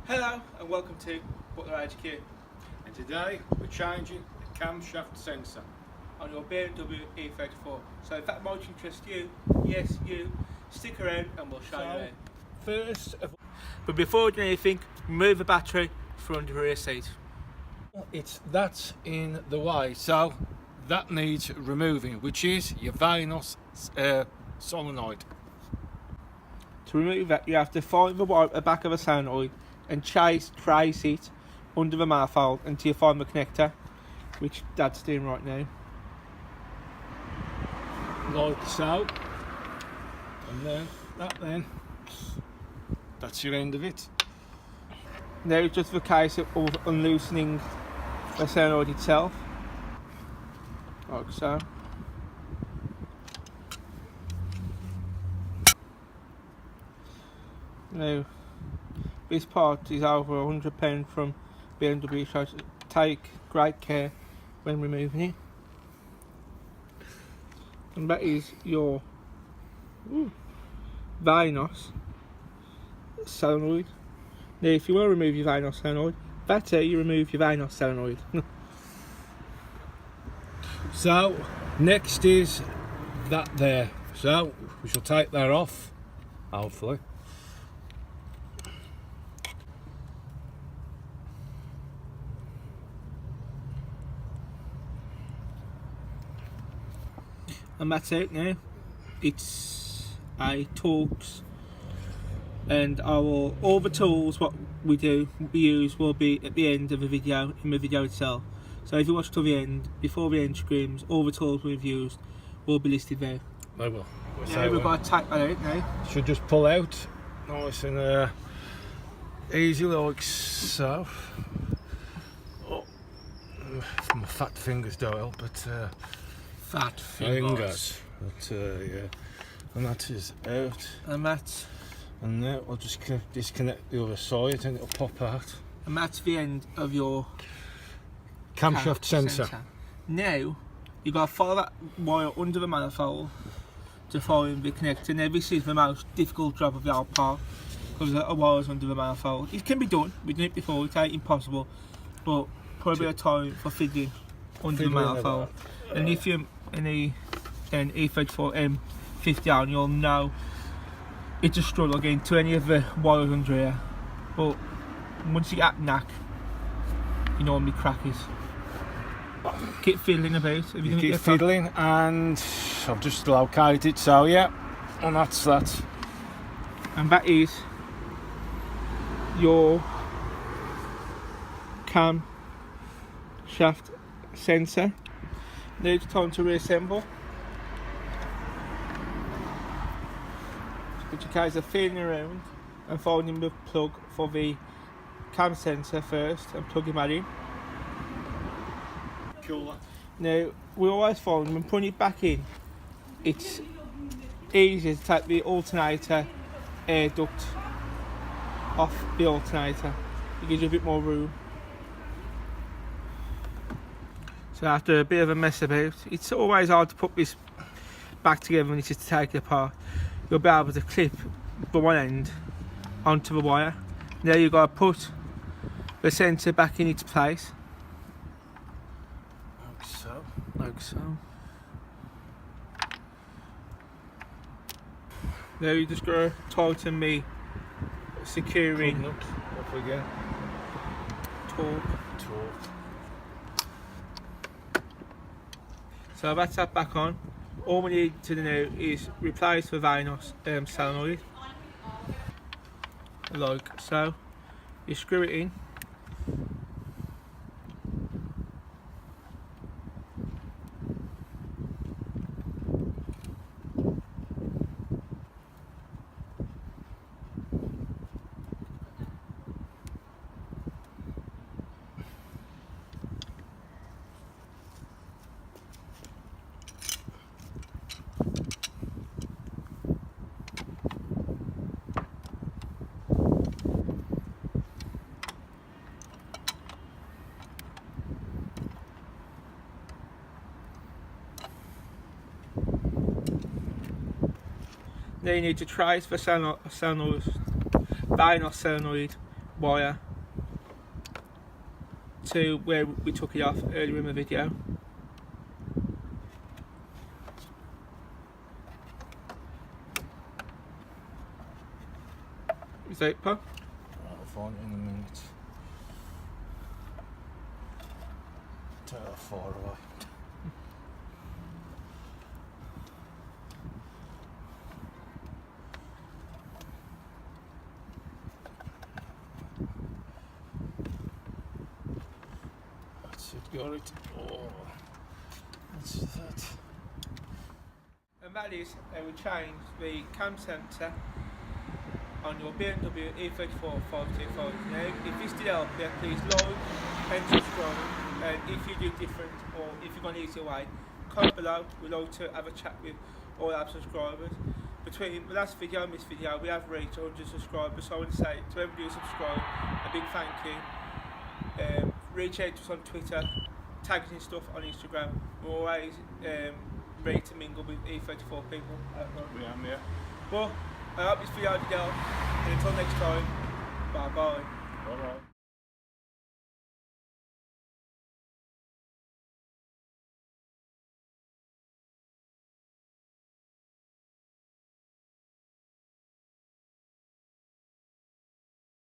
Hello and welcome to Butler-HQ. And today we're changing the camshaft sensor On your BMW E34. So if that might interest you, yes you, stick around and we'll show you around. First of all, But before we do anything, remove the battery from the rear seat. that's in the way, so that needs removing, which is your Vanos solenoid. To remove that you have to find the back of a solenoid and trace it under the manifold until you find the connector, which Dad's doing right now. Like so. And then that's your end of it. Now it's just the case of unloosening the solenoid itself, like so. Now this part is over £100 from BMW, so take great care when removing it. And that is your Vanos solenoid. Now if you want to remove your Vanos solenoid, better you remove your Vanos solenoid. So next is that there. So we shall take that off, hopefully. And that's it now. It's a Torx, and all the tools what we use will be at the end of the video, in the video itself. So if you watch to the end, before the end screams, all the tools we've used will be listed there. They will. Yeah, we've got to take that out now. Should just pull out nice and easy like so. Oh, my fat fingers don't help, but Fat fingers. But yeah, and that is out. And that's And we'll just disconnect the other side and it'll pop out. And that's the end of your Camshaft sensor. Now you've got to follow that wire under the manifold to find the connector. Now this is the most difficult job of the whole part because the wire's under the manifold. It can be done, we've done it before, it's ain't impossible, but probably a time for fiddling under the manifold. And if you're in an E34 M50 on, you'll know it's a struggle getting to any of the wires under here, but once you get knack, you normally crack it. Keep fiddling about. Keep fiddling, and I've just located it, so yeah, and that's that. And that is your camshaft sensor. Now it's time to reassemble. Put your guys are feeling around and finding the plug for the cam sensor first and plugging that in. Cool. Now we always find when putting it back in, it's easier to take the alternator air duct off the alternator. It gives you a bit more room. So after a bit of a mess about, it's always hard to put this back together when it's just to take it apart. You'll be able to clip the one end onto the wire. Now you've got to put the sensor back in its place. Like so. Now you just got to tighten the securing Off again. torque. So that's that back on. All we need to do now is replace the Vanos solenoid, like so. You screw it in. Now you need to trace the Vanos solenoid wire to where we took it off earlier in the video. Is that it, Paul? I'll find it in a minute. Take that far away. That's it, got it. Oh, that's that. And that is, we changed the cam sensor on your BMW E34 525. Now, if this did help you, please like and subscribe. And if you do different, or if you're going to easier way, comment below. We'd like to have a chat with all our subscribers. Between the last video and this video, we have reached 100 subscribers. So I want to say to everybody who subscribed, a big thank you. Reach out to us on Twitter, tag us in stuff on Instagram. We're always ready to mingle with E34 people. Yeah. Well, I hope this video did help, and until next time, bye bye. Bye bye.